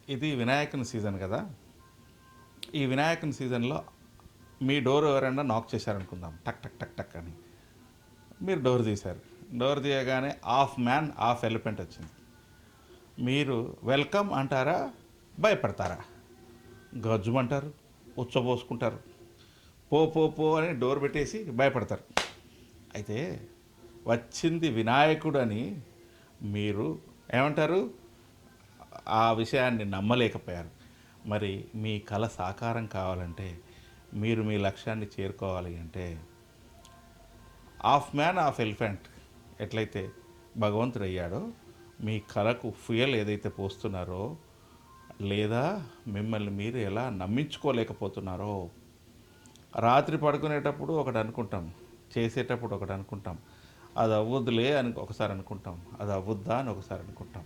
ఇది వినాయకుని సీజన్ కదా. ఈ వినాయకుని సీజన్లో మీ డోర్ ఎవరైనా నాక్ చేశారనుకుందాం, టక్ టక్ టక్ టక్ అని. మీరు డోర్ తీశారు. డోర్ తీయగానే హాఫ్ మ్యాన్ హాఫ్ ఎలిఫెంట్ వచ్చింది. మీరు వెల్కమ్ అంటారా, భయపడతారా? గజ్జుమంటారు, ఉచ్చబోసుకుంటారు, పో పో పో అని డోర్ పెట్టేసి భయపడతారు. అయితే వచ్చింది వినాయకుడు అని మీరు ఏమంటారు? ఆ విషయాన్ని నమ్మలేకపోయారు. మరి మీ కల సాకారం కావాలంటే, మీరు మీ లక్ష్యాన్ని చేరుకోవాలి అంటే, హాఫ్ మ్యాన్ హాఫ్ ఎలిఫెంట్ ఎట్లయితే భగవంతుడు అయ్యాడో, మీ కళకు ఫ్యూయల్ ఏదైతే పోస్తున్నారో, లేదా మిమ్మల్ని మీరు ఎలా నమ్మించుకోలేకపోతున్నారో, రాత్రి పడుకునేటప్పుడు ఒకటి అనుకుంటాం, చేసేటప్పుడు ఒకటి అనుకుంటాం, అది అవ్వదులే అని ఒకసారి అనుకుంటాం, అది అవ్వద్దా అని ఒకసారి అనుకుంటాం.